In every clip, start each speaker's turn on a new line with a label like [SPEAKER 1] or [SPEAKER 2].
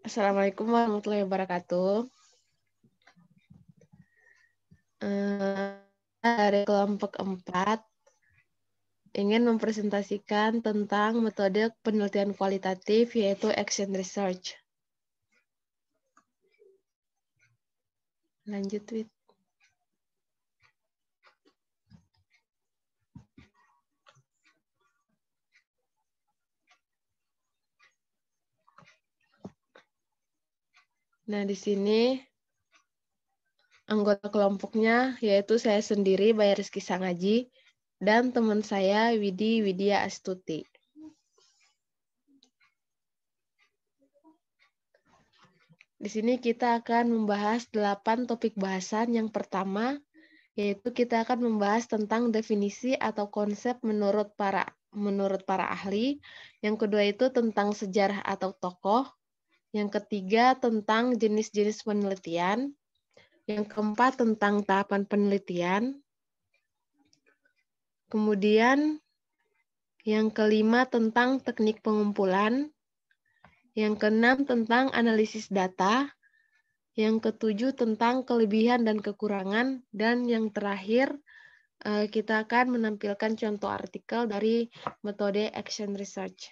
[SPEAKER 1] Assalamualaikum warahmatullahi wabarakatuh. Dari kelompok 4 ingin mempresentasikan tentang metode penelitian kualitatif yaitu action research. Lanjut, Wit. Nah, di sini anggota kelompoknya yaitu saya sendiri, Baya Rizky Sangaji, dan teman saya Widi Widya Astuti. Di sini kita akan membahas 8 topik bahasan. Yang pertama, yaitu kita akan membahas tentang definisi atau konsep menurut para ahli. Yang kedua itu tentang sejarah atau tokoh. Yang ketiga tentang jenis-jenis penelitian. Yang keempat tentang tahapan penelitian. Kemudian yang kelima tentang teknik pengumpulan. Yang keenam tentang analisis data. Yang ketujuh tentang kelebihan dan kekurangan. Dan yang terakhir kita akan menampilkan contoh artikel dari metode action research.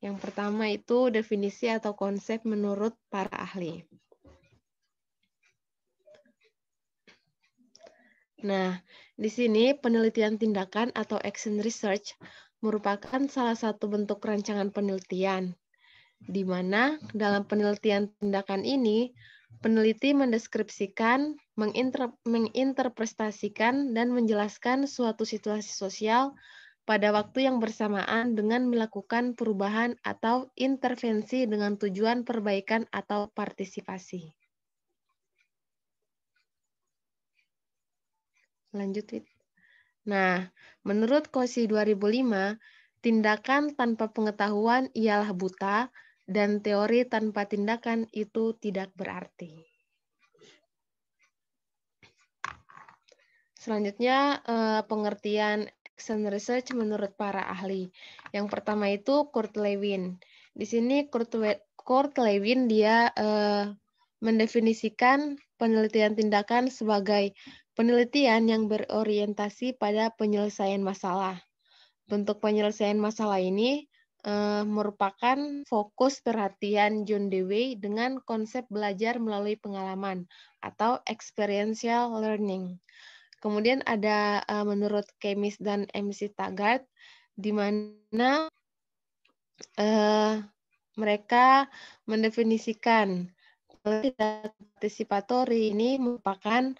[SPEAKER 1] Yang pertama itu definisi atau konsep menurut para ahli. Nah, di sini penelitian tindakan atau action research merupakan salah satu bentuk rancangan penelitian, di mana dalam penelitian tindakan ini, peneliti mendeskripsikan, menginterpretasikan, dan menjelaskan suatu situasi sosial pada waktu yang bersamaan dengan melakukan perubahan atau intervensi dengan tujuan perbaikan atau partisipasi. Lanjut, Wit. Nah, menurut Cauchy 2005, tindakan tanpa pengetahuan ialah buta, dan teori tanpa tindakan itu tidak berarti. Selanjutnya, pengertian action research menurut para ahli. Yang pertama itu Kurt Lewin. Di sini Kurt Lewin dia mendefinisikan penelitian tindakan sebagai penelitian yang berorientasi pada penyelesaian masalah. Bentuk penyelesaian masalah ini merupakan fokus perhatian John Dewey dengan konsep belajar melalui pengalaman atau experiential learning. Kemudian ada menurut Kemis dan MC Taggart, di mana mereka mendefinisikan partisipatori ini merupakan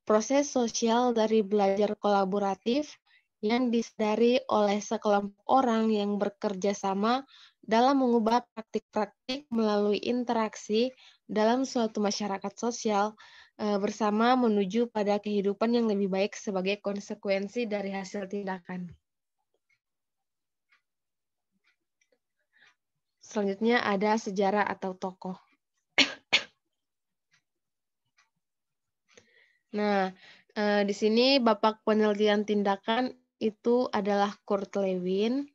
[SPEAKER 1] proses sosial dari belajar kolaboratif yang disadari oleh sekelompok orang yang bekerja sama dalam mengubah praktik-praktik melalui interaksi dalam suatu masyarakat sosial bersama menuju pada kehidupan yang lebih baik sebagai konsekuensi dari hasil tindakan. Selanjutnya ada sejarah atau tokoh. Nah, di sini Bapak penelitian tindakan itu adalah Kurt Lewin,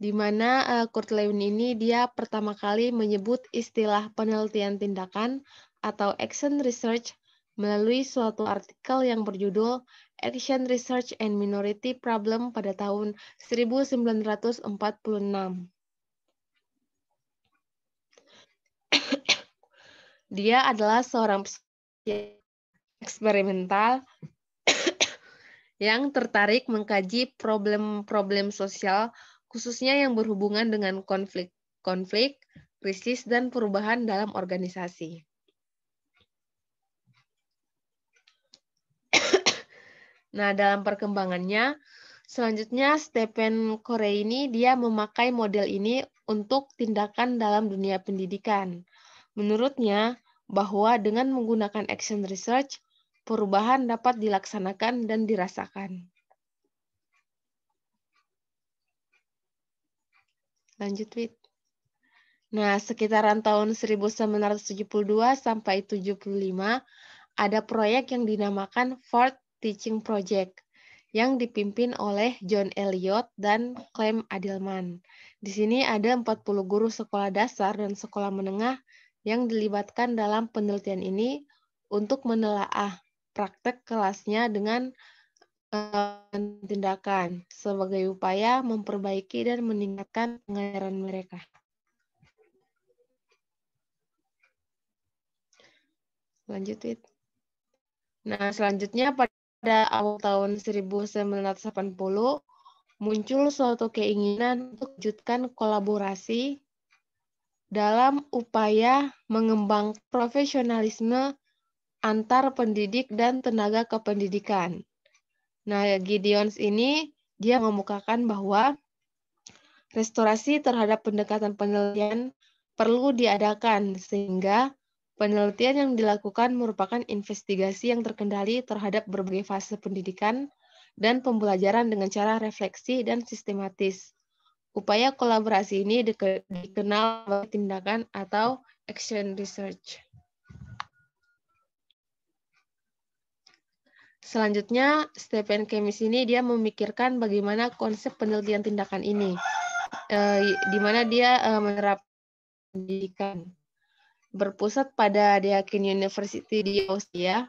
[SPEAKER 1] di mana Kurt Lewin ini dia pertama kali menyebut istilah penelitian tindakan atau action research melalui suatu artikel yang berjudul Action Research and Minority Problem pada tahun 1946. Dia adalah seorang eksperimental yang tertarik mengkaji problem-problem sosial khususnya yang berhubungan dengan konflik, krisis, dan perubahan dalam organisasi. Nah, dalam perkembangannya, selanjutnya Stephen Corey ini dia memakai model ini untuk tindakan dalam dunia pendidikan. Menurutnya, bahwa dengan menggunakan action research, perubahan dapat dilaksanakan dan dirasakan. Lanjut, Wit. Nah, sekitaran tahun 1972 sampai 75, ada proyek yang dinamakan Ford Teaching Project, yang dipimpin oleh John Elliot dan Clem Adelman. Di sini ada 40 guru sekolah dasar dan sekolah menengah yang dilibatkan dalam penelitian ini untuk menelaah praktek kelasnya dengan tindakan sebagai upaya memperbaiki dan meningkatkan pengajaran mereka. Lanjut. Nah, selanjutnya pada awal tahun 1980 muncul suatu keinginan untuk wujudkan kolaborasi dalam upaya mengembangkan profesionalisme antar pendidik dan tenaga kependidikan. Nah, Gideons ini dia mengemukakan bahwa restorasi terhadap pendekatan penelitian perlu diadakan sehingga penelitian yang dilakukan merupakan investigasi yang terkendali terhadap berbagai fase pendidikan dan pembelajaran dengan cara refleksi dan sistematis. Upaya kolaborasi ini dikenal sebagai tindakan atau action research. Selanjutnya, Stephen Kemis ini dia memikirkan bagaimana konsep penelitian tindakan ini, di mana dia menerapkan pendidikan. Berpusat pada Deakin University di Austria,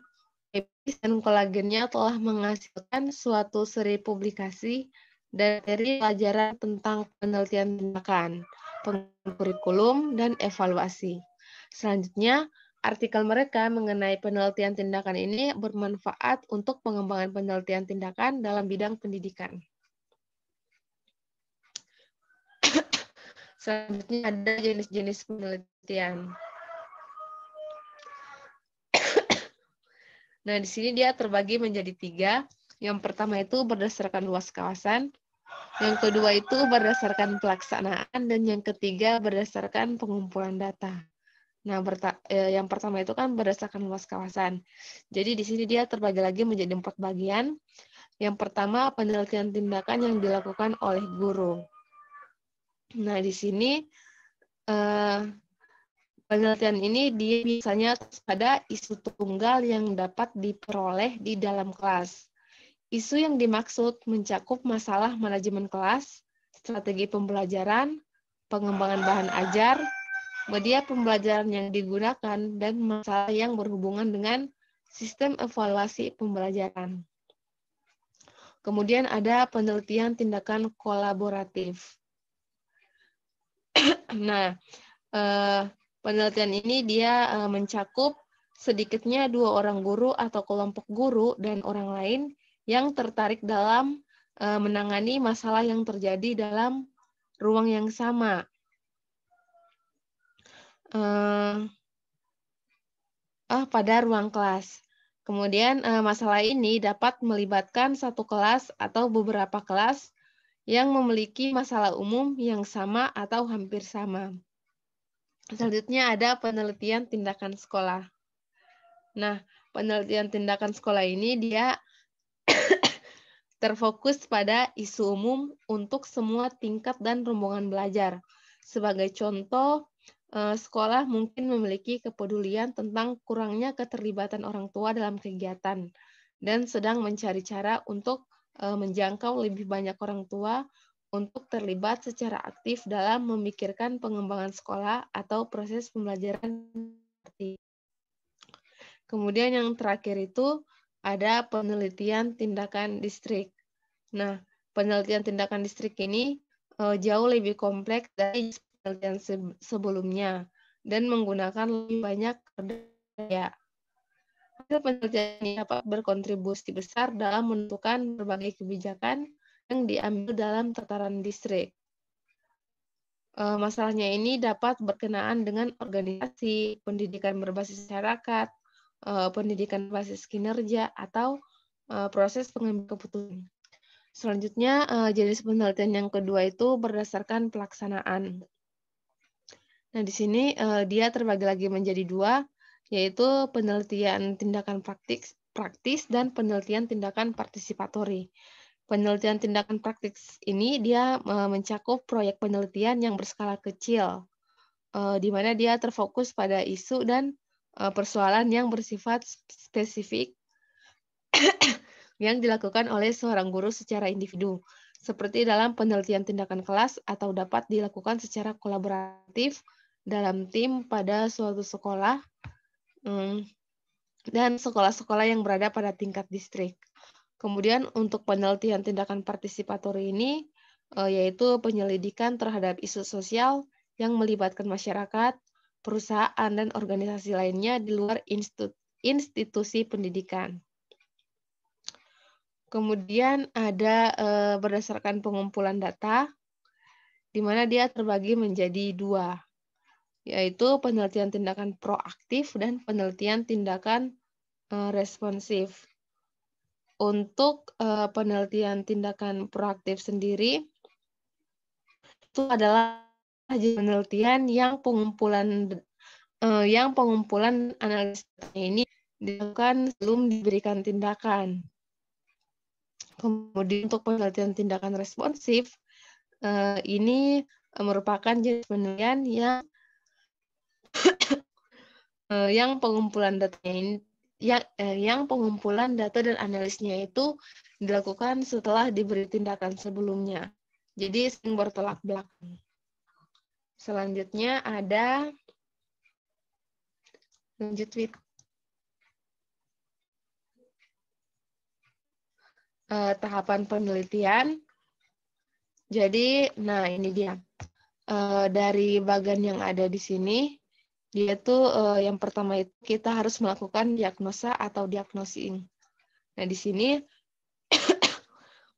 [SPEAKER 1] Kemis dan kolagennya telah menghasilkan suatu seri publikasi dari pelajaran tentang penelitian tindakan, pengembangan kurikulum, dan evaluasi. Selanjutnya, artikel mereka mengenai penelitian tindakan ini bermanfaat untuk pengembangan penelitian tindakan dalam bidang pendidikan. Selanjutnya ada jenis-jenis penelitian. Nah, di sini dia terbagi menjadi 3. Yang pertama itu berdasarkan luas kawasan, yang kedua itu berdasarkan pelaksanaan, dan yang ketiga berdasarkan pengumpulan data. Nah, yang pertama itu kan berdasarkan luas kawasan. Jadi di sini dia terbagi lagi menjadi 4 bagian. Yang pertama, penelitian tindakan yang dilakukan oleh guru. Nah, di sini penelitian ini dia biasanya pada isu tunggal yang dapat diperoleh di dalam kelas. Isu yang dimaksud mencakup masalah manajemen kelas, strategi pembelajaran, pengembangan bahan ajar, media pembelajaran yang digunakan, dan masalah yang berhubungan dengan sistem evaluasi pembelajaran. Kemudian ada penelitian tindakan kolaboratif. Nah, penelitian ini dia mencakup sedikitnya 2 orang guru atau kelompok guru dan orang lain yang tertarik dalam menangani masalah yang terjadi dalam ruang yang sama. Pada ruang kelas. Kemudian masalah ini dapat melibatkan satu kelas atau beberapa kelas yang memiliki masalah umum yang sama atau hampir sama. Selanjutnya ada penelitian tindakan sekolah. Nah, penelitian tindakan sekolah ini dia terfokus pada isu umum untuk semua tingkat dan rombongan belajar. Sebagai contoh, sekolah mungkin memiliki kepedulian tentang kurangnya keterlibatan orang tua dalam kegiatan dan sedang mencari cara untuk menjangkau lebih banyak orang tua untuk terlibat secara aktif dalam memikirkan pengembangan sekolah atau proses pembelajaran. Kemudian yang terakhir itu ada penelitian tindakan distrik. Nah, penelitian tindakan distrik ini jauh lebih kompleks dari penelitian sebelumnya dan menggunakan lebih banyak daya. Hasil penelitian ini dapat berkontribusi besar dalam menentukan berbagai kebijakan yang diambil dalam tataran distrik. Masalahnya ini dapat berkenaan dengan organisasi, pendidikan berbasis masyarakat, pendidikan berbasis kinerja, atau proses pengambilan keputusan. Selanjutnya, jenis penelitian yang kedua itu berdasarkan pelaksanaan. Nah, di sini dia terbagi lagi menjadi 2, yaitu penelitian tindakan praktis dan penelitian tindakan partisipatori. Penelitian tindakan praktis ini dia mencakup proyek penelitian yang berskala kecil, di mana dia terfokus pada isu dan persoalan yang bersifat spesifik yang dilakukan oleh seorang guru secara individu, seperti dalam penelitian tindakan kelas atau dapat dilakukan secara kolaboratif dalam tim pada suatu sekolah dan sekolah-sekolah yang berada pada tingkat distrik. Kemudian untuk penelitian tindakan partisipatori ini, yaitu penyelidikan terhadap isu sosial yang melibatkan masyarakat, perusahaan, dan organisasi lainnya di luar institusi pendidikan. Kemudian ada berdasarkan pengumpulan data, di mana dia terbagi menjadi dua, yaitu penelitian tindakan proaktif dan penelitian tindakan responsif. Untuk penelitian tindakan proaktif sendiri, itu adalah penelitian yang pengumpulan analisis ini dilakukan sebelum diberikan tindakan. Kemudian untuk penelitian tindakan responsif, ini merupakan jenis penelitian yang pengumpulan datanya ini yang pengumpulan data dan analisnya itu dilakukan setelah diberi tindakan sebelumnya. Jadi sering bertolak belakang. Selanjutnya ada tahapan penelitian. Jadi, nah ini dia. Dari bagian yang ada di sini, dia tuh yang pertama itu kita harus melakukan diagnosa atau diagnosing. Nah, di sini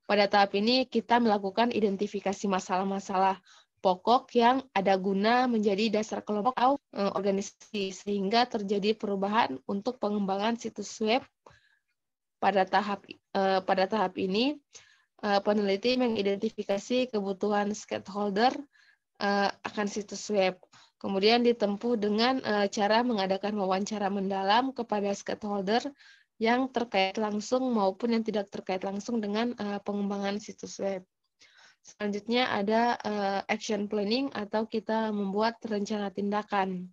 [SPEAKER 1] pada tahap ini kita melakukan identifikasi masalah-masalah pokok yang ada guna menjadi dasar kelompok atau organisasi sehingga terjadi perubahan untuk pengembangan situs web. Pada tahap ini peneliti mengidentifikasi kebutuhan stakeholder akan situs web. Kemudian ditempuh dengan cara mengadakan wawancara mendalam kepada stakeholder yang terkait langsung maupun yang tidak terkait langsung dengan pengembangan situs web. Selanjutnya ada action planning atau kita membuat rencana tindakan.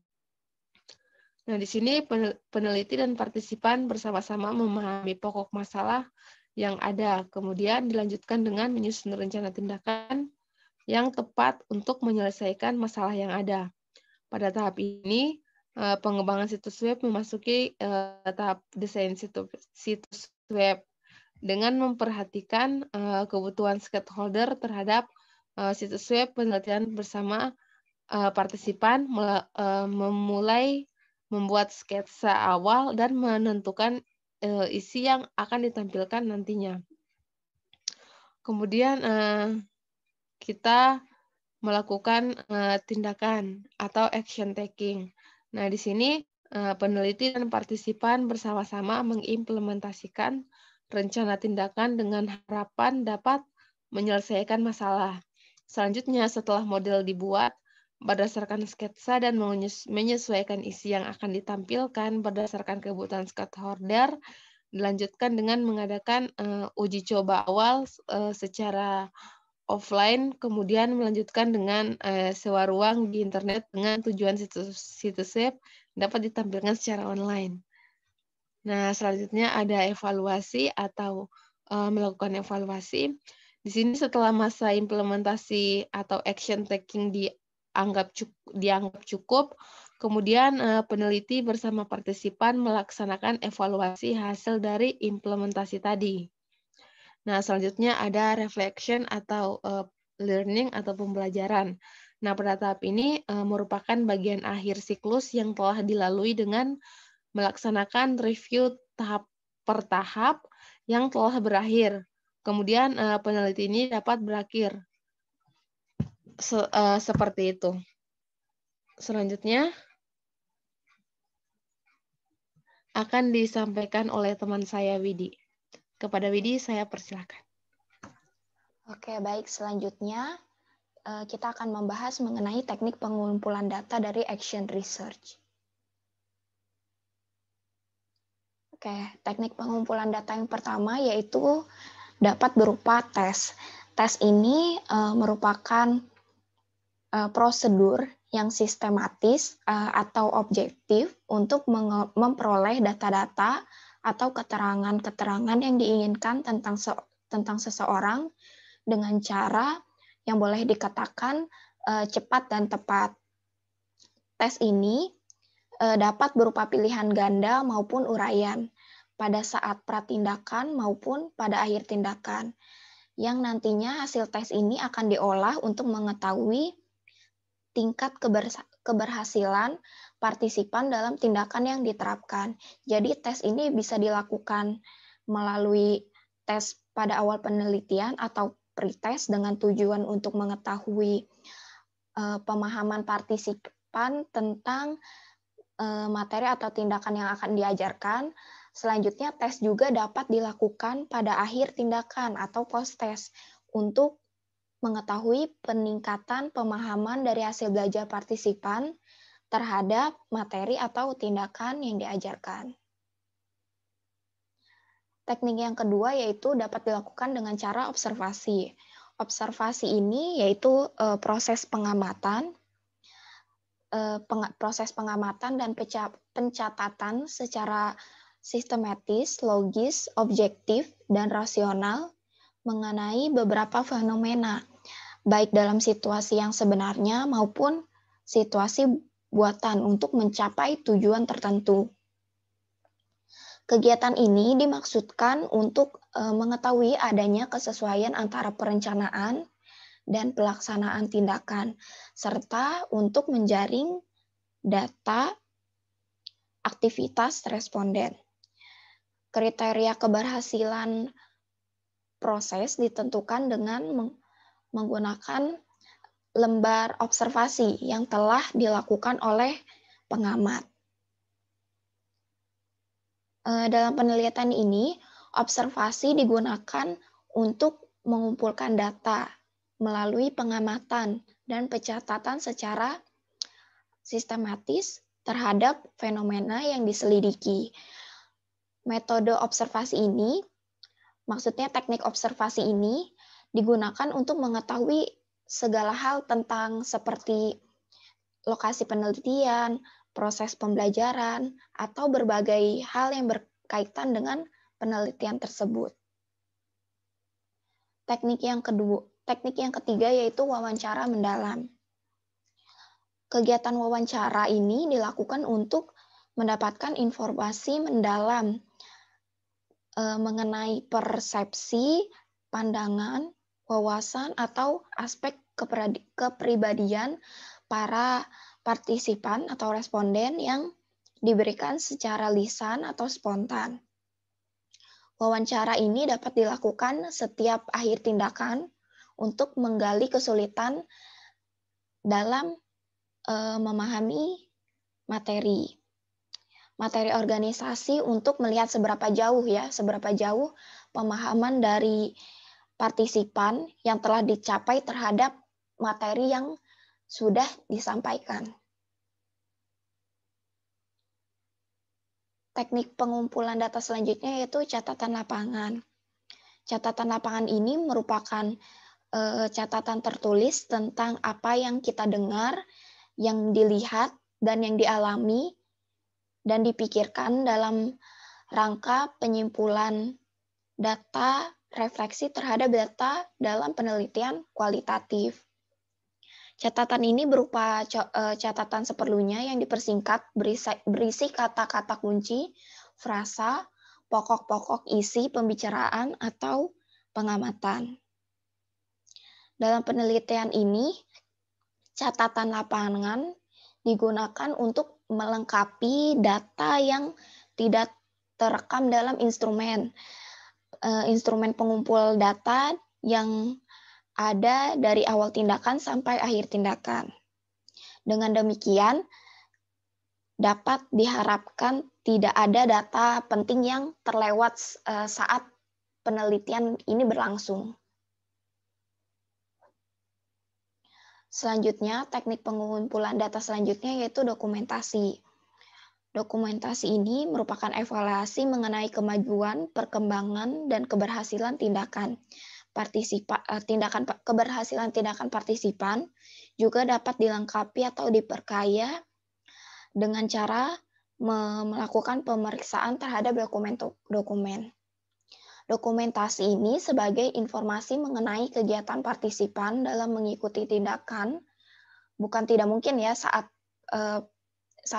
[SPEAKER 1] Nah, di sini peneliti dan partisipan bersama-sama memahami pokok masalah yang ada, kemudian dilanjutkan dengan menyusun rencana tindakan yang tepat untuk menyelesaikan masalah yang ada. Pada tahap ini, pengembangan situs web memasuki tahap desain situs web dengan memperhatikan kebutuhan stakeholder terhadap situs web. Penelitian bersama partisipan memulai membuat sketsa awal dan menentukan isi yang akan ditampilkan nantinya. Kemudian kita melakukan tindakan atau action taking. Nah, di sini peneliti dan partisipan bersama-sama mengimplementasikan rencana tindakan dengan harapan dapat menyelesaikan masalah. Selanjutnya, setelah model dibuat berdasarkan sketsa dan menyesuaikan isi yang akan ditampilkan berdasarkan kebutuhan stakeholder, dilanjutkan dengan mengadakan uji coba awal secara offline, kemudian melanjutkan dengan sewa ruang di internet dengan tujuan situs web dapat ditampilkan secara online. Nah, selanjutnya ada evaluasi atau melakukan evaluasi. Di sini setelah masa implementasi atau action taking dianggap cukup, kemudian peneliti bersama partisipan melaksanakan evaluasi hasil dari implementasi tadi. Nah, selanjutnya ada reflection atau learning atau pembelajaran. Nah, pada tahap ini merupakan bagian akhir siklus yang telah dilalui dengan melaksanakan review tahap per tahap yang telah berakhir. Kemudian peneliti ini dapat berakhir seperti itu. Selanjutnya akan disampaikan oleh teman saya Widi. Kepada Widi saya persilakan.
[SPEAKER 2] Oke, baik. Selanjutnya kita akan membahas mengenai teknik pengumpulan data dari action research. Oke, teknik pengumpulan data yang pertama yaitu dapat berupa tes. Tes ini merupakan prosedur yang sistematis atau objektif untuk memperoleh data-data atau keterangan-keterangan yang diinginkan tentang seseorang dengan cara yang boleh dikatakan cepat dan tepat. Tes ini dapat berupa pilihan ganda maupun uraian pada saat pratindakan maupun pada akhir tindakan, yang nantinya hasil tes ini akan diolah untuk mengetahui tingkat keberhasilan partisipan dalam tindakan yang diterapkan. Jadi tes ini bisa dilakukan melalui tes pada awal penelitian atau pretest dengan tujuan untuk mengetahui pemahaman partisipan tentang materi atau tindakan yang akan diajarkan. Selanjutnya, tes juga dapat dilakukan pada akhir tindakan atau post-test untuk mengetahui peningkatan pemahaman dari hasil belajar partisipan terhadap materi atau tindakan yang diajarkan. Teknik yang kedua yaitu dapat dilakukan dengan cara observasi. Observasi ini yaitu proses pengamatan dan pencatatan secara sistematis, logis, objektif, dan rasional mengenai beberapa fenomena, baik dalam situasi yang sebenarnya maupun situasi buatan untuk mencapai tujuan tertentu. Kegiatan ini dimaksudkan untuk mengetahui adanya kesesuaian antara perencanaan dan pelaksanaan tindakan, serta untuk menjaring data aktivitas responden. Kriteria keberhasilan proses ditentukan dengan menggunakan lembar observasi yang telah dilakukan oleh pengamat. Dalam penelitian ini, observasi digunakan untuk mengumpulkan data melalui pengamatan dan pencatatan secara sistematis terhadap fenomena yang diselidiki. Metode observasi ini, maksudnya teknik observasi ini, digunakan untuk mengetahui segala hal tentang seperti lokasi penelitian, proses pembelajaran, atau berbagai hal yang berkaitan dengan penelitian tersebut. Teknik yang ketiga yaitu wawancara mendalam. Kegiatan wawancara ini dilakukan untuk mendapatkan informasi mendalam mengenai persepsi, pandangan, wawasan, atau aspek kepribadian para partisipan atau responden yang diberikan secara lisan atau spontan. Wawancara ini dapat dilakukan setiap akhir tindakan untuk menggali kesulitan dalam memahami materi organisasi untuk melihat seberapa jauh pemahaman dari partisipan yang telah dicapai terhadap materi yang sudah disampaikan. Teknik pengumpulan data selanjutnya yaitu catatan lapangan. Catatan lapangan ini merupakan catatan tertulis tentang apa yang kita dengar, yang dilihat, dan yang dialami, dan dipikirkan dalam rangka penyimpulan data refleksi terhadap data dalam penelitian kualitatif. Catatan ini berupa catatan seperlunya yang dipersingkat berisi kata-kata kunci, frasa, pokok-pokok isi pembicaraan atau pengamatan. Dalam penelitian ini, catatan lapangan digunakan untuk melengkapi data yang tidak terekam dalam instrumen pengumpul data yang ada dari awal tindakan sampai akhir tindakan. Dengan demikian, dapat diharapkan tidak ada data penting yang terlewat saat penelitian ini berlangsung. Selanjutnya, teknik pengumpulan data selanjutnya yaitu dokumentasi. Dokumentasi ini merupakan evaluasi mengenai kemajuan, perkembangan, dan keberhasilan keberhasilan tindakan partisipan juga dapat dilengkapi atau diperkaya dengan cara melakukan pemeriksaan terhadap dokumen. Dokumentasi ini sebagai informasi mengenai kegiatan partisipan dalam mengikuti tindakan. Bukan tidak mungkin ya, saat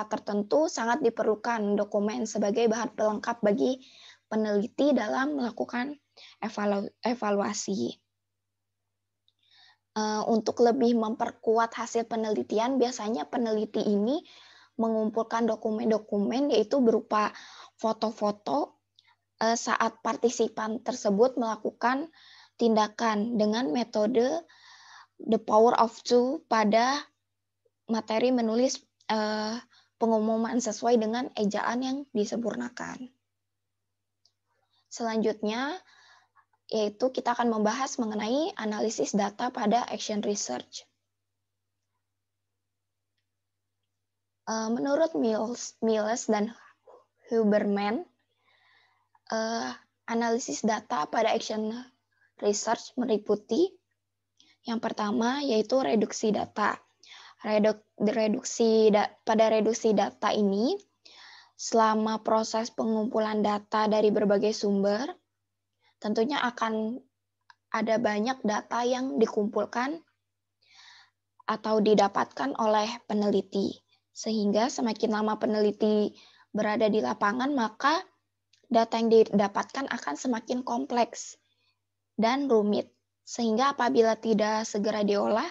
[SPEAKER 2] tertentu sangat diperlukan dokumen sebagai bahan pelengkap bagi peneliti dalam melakukan evaluasi. Untuk lebih memperkuat hasil penelitian, biasanya peneliti ini mengumpulkan dokumen-dokumen yaitu berupa foto-foto saat partisipan tersebut melakukan tindakan dengan metode the power of two pada materi menulis pengumuman sesuai dengan ejaan yang disempurnakan. Selanjutnya, yaitu kita akan membahas mengenai analisis data pada action research. Menurut Miles dan Huberman, analisis data pada action research meliputi yang pertama yaitu reduksi data. Pada reduksi data ini, selama proses pengumpulan data dari berbagai sumber, tentunya akan ada banyak data yang dikumpulkan atau didapatkan oleh peneliti. Sehingga semakin lama peneliti berada di lapangan, maka data yang didapatkan akan semakin kompleks dan rumit. Sehingga apabila tidak segera diolah,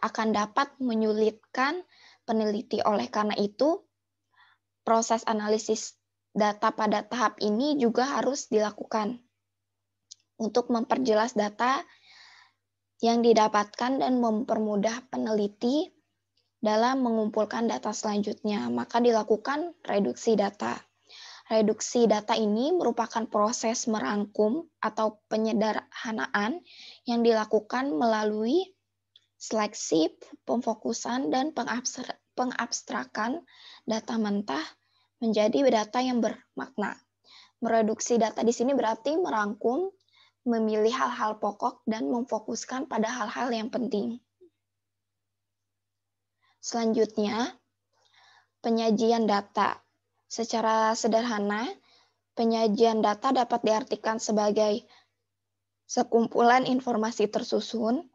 [SPEAKER 2] akan dapat menyulitkan peneliti. Oleh karena itu, proses analisis data pada tahap ini juga harus dilakukan untuk memperjelas data yang didapatkan dan mempermudah peneliti dalam mengumpulkan data selanjutnya. Maka dilakukan reduksi data. Reduksi data ini merupakan proses merangkum atau penyederhanaan yang dilakukan melalui seleksi, pemfokusan, dan pengabstrakan data mentah menjadi data yang bermakna. Mereduksi data di sini berarti merangkum, memilih hal-hal pokok, dan memfokuskan pada hal-hal yang penting. Selanjutnya, penyajian data. Secara sederhana, penyajian data dapat diartikan sebagai sekumpulan informasi tersusun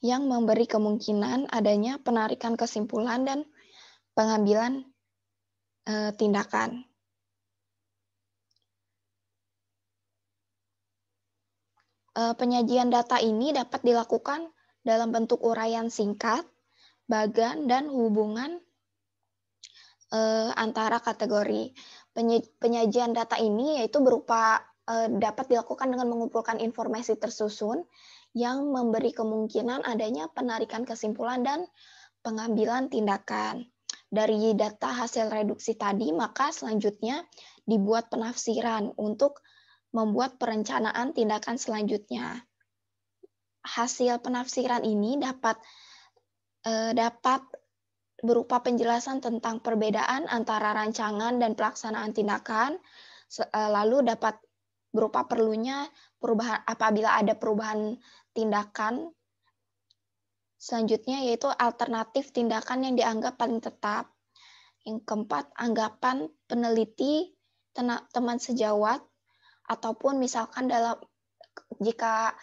[SPEAKER 2] yang memberi kemungkinan adanya penarikan kesimpulan dan pengambilan tindakan. Penyajian data ini dapat dilakukan dalam bentuk uraian singkat, bagan, dan hubungan antara kategori. Penyajian data ini yaitu berupa dapat dilakukan dengan mengumpulkan informasi tersusun yang memberi kemungkinan adanya penarikan kesimpulan dan pengambilan tindakan. Dari data hasil reduksi tadi, maka selanjutnya dibuat penafsiran untuk membuat perencanaan tindakan selanjutnya. Hasil penafsiran ini dapat berupa penjelasan tentang perbedaan antara rancangan dan pelaksanaan tindakan, lalu dapat berupa perlunya perubahan apabila ada perubahan tindakan. Selanjutnya yaitu alternatif tindakan yang dianggap paling tetap. Yang keempat, anggapan peneliti, teman sejawat, ataupun misalkan jika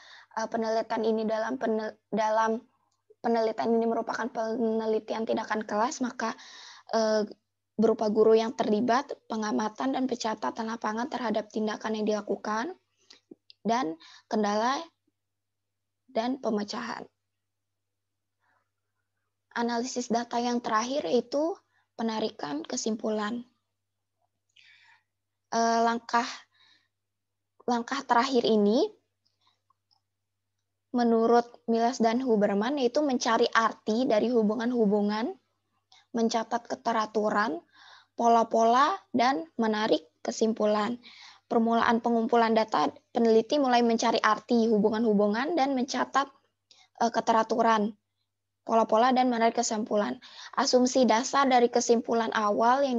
[SPEAKER 2] penelitian ini penelitian ini merupakan penelitian tindakan kelas, maka berupa guru yang terlibat, pengamatan dan pencatatan lapangan terhadap tindakan yang dilakukan, dan kendala dan pemecahan. Analisis data yang terakhir yaitu penarikan kesimpulan. Langkah terakhir ini menurut Miles dan Huberman yaitu mencari arti dari hubungan-hubungan, mencatat keteraturan, pola-pola, dan menarik kesimpulan. Permulaan pengumpulan data, peneliti mulai mencari arti hubungan-hubungan dan mencatat keteraturan, pola-pola, dan menarik kesimpulan. Asumsi dasar dari kesimpulan awal yang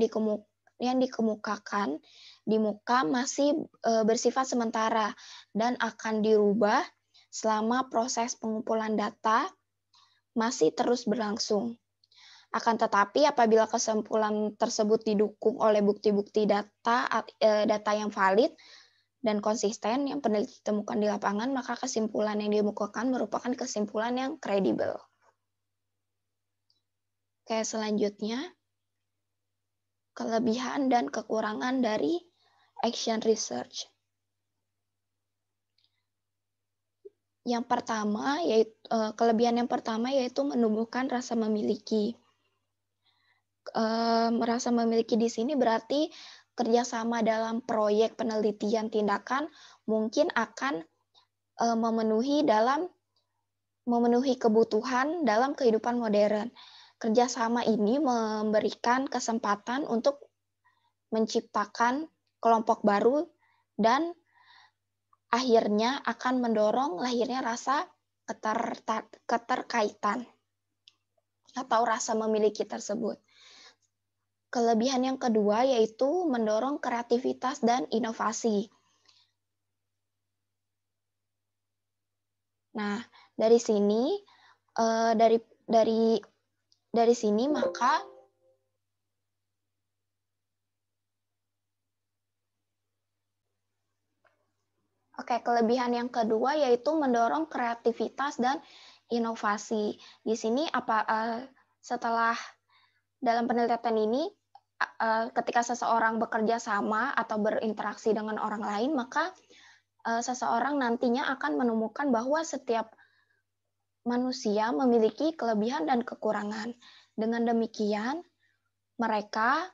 [SPEAKER 2] dikemukakan di muka masih bersifat sementara dan akan dirubah selama proses pengumpulan data masih terus berlangsung. Akan tetapi apabila kesimpulan tersebut didukung oleh bukti-bukti data yang valid dan konsisten yang peneliti temukan di lapangan, maka kesimpulan yang dikemukakan merupakan kesimpulan yang kredibel. Oke, selanjutnya, kelebihan dan kekurangan dari action research. Yang pertama, yaitu kelebihan yang pertama yaitu menumbuhkan rasa memiliki. Merasa memiliki di sini berarti kerjasama dalam proyek penelitian tindakan mungkin akan memenuhi kebutuhan dalam kehidupan modern. Kerjasama ini memberikan kesempatan untuk menciptakan kelompok baru dan akhirnya akan mendorong lahirnya rasa keterkaitan atau rasa memiliki tersebut. Kelebihan yang kedua yaitu mendorong kreativitas dan inovasi. Nah, dari sini maka kelebihan yang kedua yaitu mendorong kreativitas dan inovasi. Di sini setelah dalam penelitian ini ketika seseorang bekerja sama atau berinteraksi dengan orang lain, maka seseorang nantinya akan menemukan bahwa setiap manusia memiliki kelebihan dan kekurangan. Dengan demikian, mereka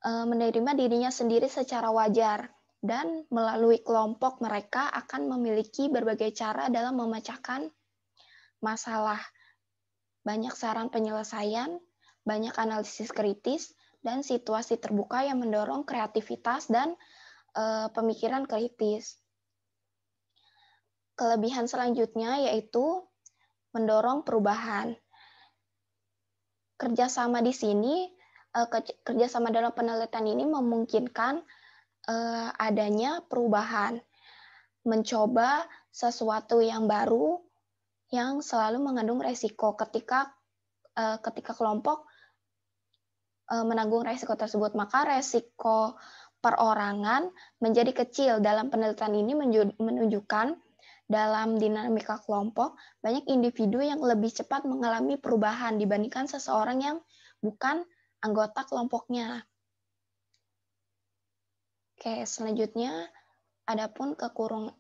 [SPEAKER 2] menerima dirinya sendiri secara wajar dan melalui kelompok mereka akan memiliki berbagai cara dalam memecahkan masalah. Banyak saran penyelesaian, banyak analisis kritis, dan situasi terbuka yang mendorong kreativitas dan pemikiran kritis. Kelebihan selanjutnya yaitu mendorong perubahan. Kerjasama di sini, kerjasama dalam penelitian ini memungkinkan adanya perubahan, mencoba sesuatu yang baru yang selalu mengandung resiko ketika kelompok menanggung resiko tersebut, maka resiko perorangan menjadi kecil. Dalam penelitian ini menunjukkan dalam dinamika kelompok, banyak individu yang lebih cepat mengalami perubahan dibandingkan seseorang yang bukan anggota kelompoknya. Oke, selanjutnya adapun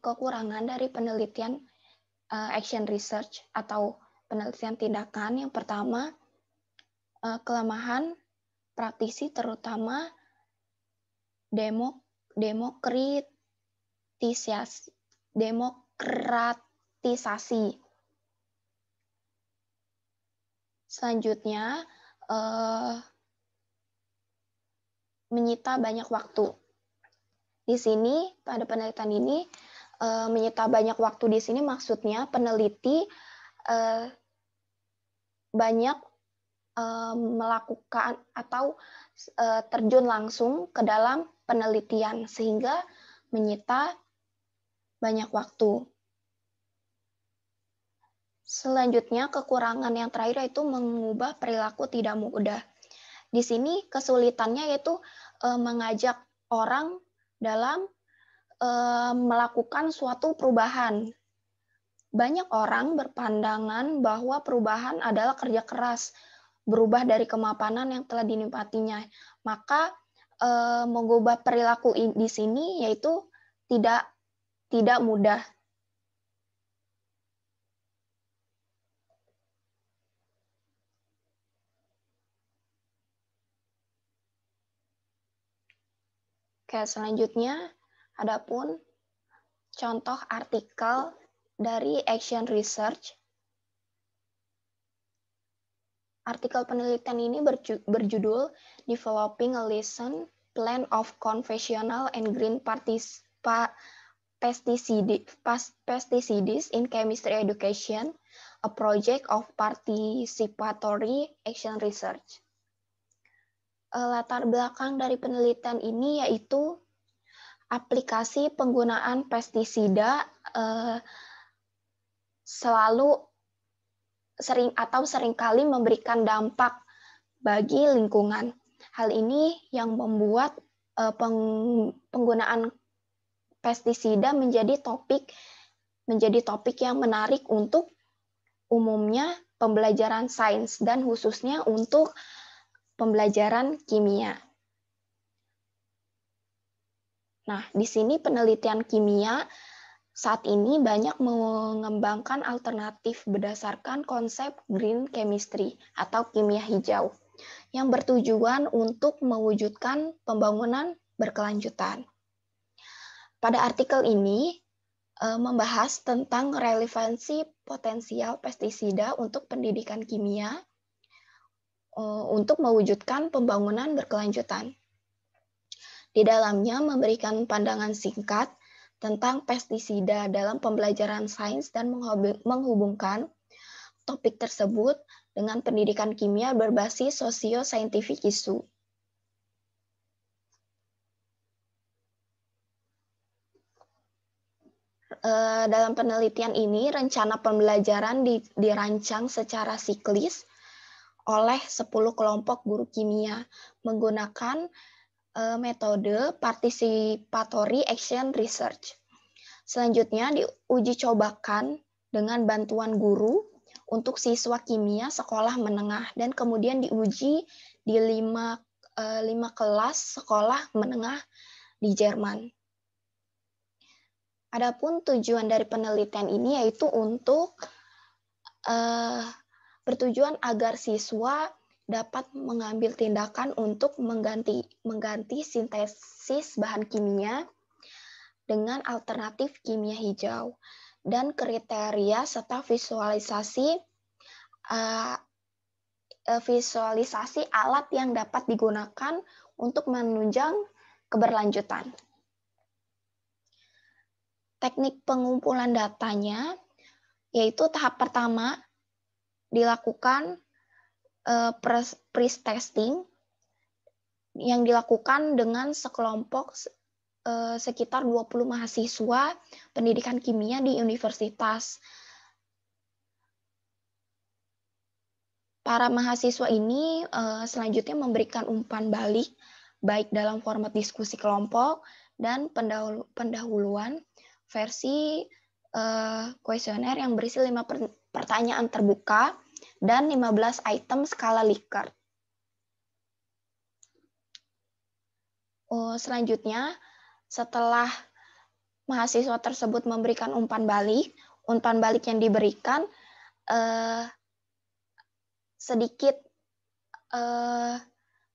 [SPEAKER 2] kekurangan dari penelitian action research atau penelitian tindakan. Yang pertama, kelemahan praktisi terutama demokratisasi. Selanjutnya, menyita banyak waktu. Di sini, pada penelitian ini, menyita banyak waktu di sini maksudnya peneliti banyak melakukan atau terjun langsung ke dalam penelitian sehingga menyita banyak waktu. Selanjutnya, kekurangan yang terakhir yaitu mengubah perilaku tidak mudah. Di sini kesulitannya yaitu mengajak orang dalam melakukan suatu perubahan. Banyak orang berpandangan bahwa perubahan adalah kerja keras, berubah dari kemapanan yang telah dinikmatinya. Maka mengubah perilaku di sini yaitu tidak mudah. Oke, selanjutnya adapun contoh artikel dari action research. Artikel penelitian ini berjudul Developing a Lesson Plan of Conventional and Green Pesticides in Chemistry Education, a project of participatory action research. Latar belakang dari penelitian ini yaitu aplikasi penggunaan pestisida seringkali memberikan dampak bagi lingkungan. Hal ini yang membuat penggunaan pestisida menjadi topik yang menarik untuk umumnya pembelajaran sains dan khususnya untuk pembelajaran kimia. Nah, di sini penelitian kimia saat ini banyak mengembangkan alternatif berdasarkan konsep green chemistry atau kimia hijau yang bertujuan untuk mewujudkan pembangunan berkelanjutan. Pada artikel ini membahas tentang relevansi potensial pestisida untuk pendidikan kimia untuk mewujudkan pembangunan berkelanjutan. Di dalamnya memberikan pandangan singkat tentang pestisida dalam pembelajaran sains dan menghubungkan topik tersebut dengan pendidikan kimia berbasis sosio-saintifik isu. Dalam penelitian ini, rencana pembelajaran dirancang secara siklis oleh 10 kelompok guru kimia menggunakan metode participatory action research. Selanjutnya diuji cobakan dengan bantuan guru untuk siswa kimia sekolah menengah dan kemudian diuji di 5 kelas sekolah menengah di Jerman. Adapun tujuan dari penelitian ini yaitu untuk bertujuan agar siswa dapat mengambil tindakan untuk mengganti sintesis bahan kimia dengan alternatif kimia hijau dan kriteria serta visualisasi alat yang dapat digunakan untuk menunjang keberlanjutan. Teknik pengumpulan datanya yaitu tahap pertama dilakukan pre-testing yang dilakukan dengan sekelompok sekitar 20 mahasiswa pendidikan kimia di universitas. Para mahasiswa ini selanjutnya memberikan umpan balik baik dalam format diskusi kelompok dan pendahuluan versi kuesioner yang berisi 5 pertanyaan terbuka dan 15 item skala Likert. Selanjutnya, setelah mahasiswa tersebut memberikan umpan balik yang diberikan sedikit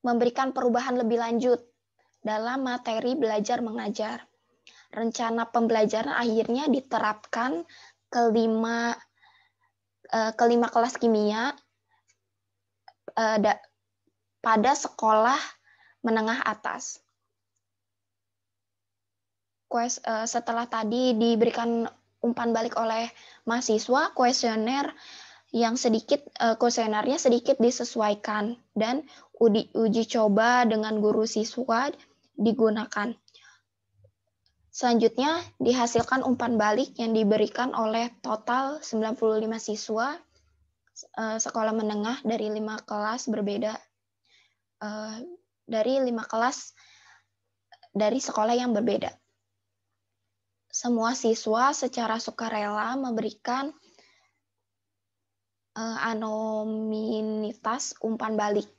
[SPEAKER 2] memberikan perubahan lebih lanjut dalam materi belajar mengajar. Rencana pembelajaran akhirnya diterapkan ke 5 kelas kimia pada sekolah menengah atas. Setelah tadi diberikan umpan balik oleh mahasiswa, kuesionernya sedikit disesuaikan dan uji coba dengan guru siswa digunakan. Selanjutnya dihasilkan umpan balik yang diberikan oleh total 95 siswa sekolah menengah dari 5 kelas berbeda, dari 5 kelas dari sekolah yang berbeda. Semua siswa secara sukarela memberikan anonimitas umpan balik.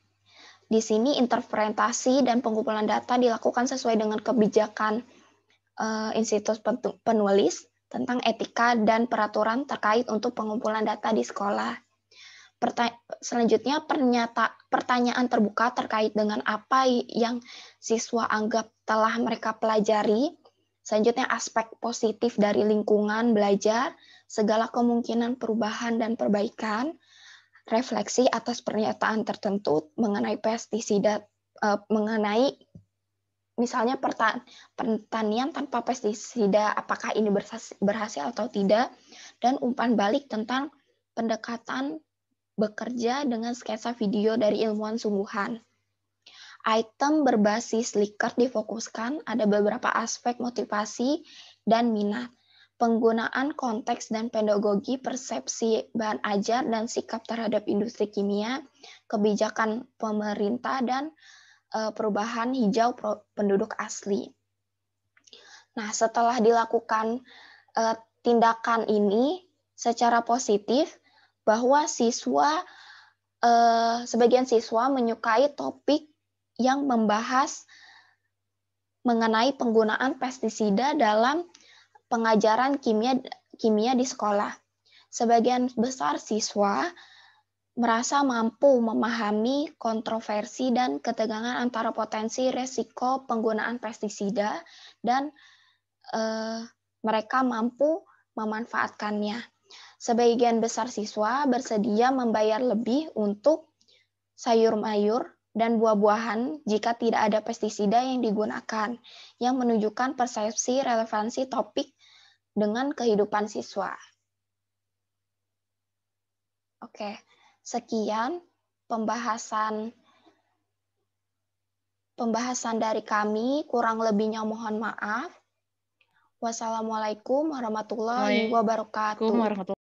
[SPEAKER 2] Di sini interpretasi dan pengumpulan data dilakukan sesuai dengan kebijakan institusi penulis tentang etika dan peraturan terkait untuk pengumpulan data di sekolah. Selanjutnya pertanyaan terbuka terkait dengan apa yang siswa anggap telah mereka pelajari. Selanjutnya aspek positif dari lingkungan belajar, segala kemungkinan perubahan dan perbaikan, refleksi atas pernyataan tertentu mengenai pestisida, mengenai misalnya pertanian tanpa pestisida, apakah ini berhasil atau tidak, dan umpan balik tentang pendekatan bekerja dengan sketsa video dari ilmuwan sungguhan. Item berbasis Likert difokuskan ada beberapa aspek motivasi dan minat. penggunaan konteks dan pedagogi, persepsi bahan ajar dan sikap terhadap industri kimia, kebijakan pemerintah, dan perubahan hijau penduduk asli. Nah, setelah dilakukan tindakan ini secara positif, bahwa sebagian siswa menyukai topik yang membahas mengenai penggunaan pestisida dalam pengajaran kimia di sekolah. Sebagian besar siswa merasa mampu memahami kontroversi dan ketegangan antara potensi resiko penggunaan pestisida dan mereka mampu memanfaatkannya. Sebagian besar siswa bersedia membayar lebih untuk sayur-mayur dan buah-buahan jika tidak ada pestisida yang digunakan, yang menunjukkan persepsi relevansi topik dengan kehidupan siswa. Oke, sekian pembahasan dari kami, kurang lebihnya mohon maaf. Wassalamualaikum warahmatullahi wabarakatuh.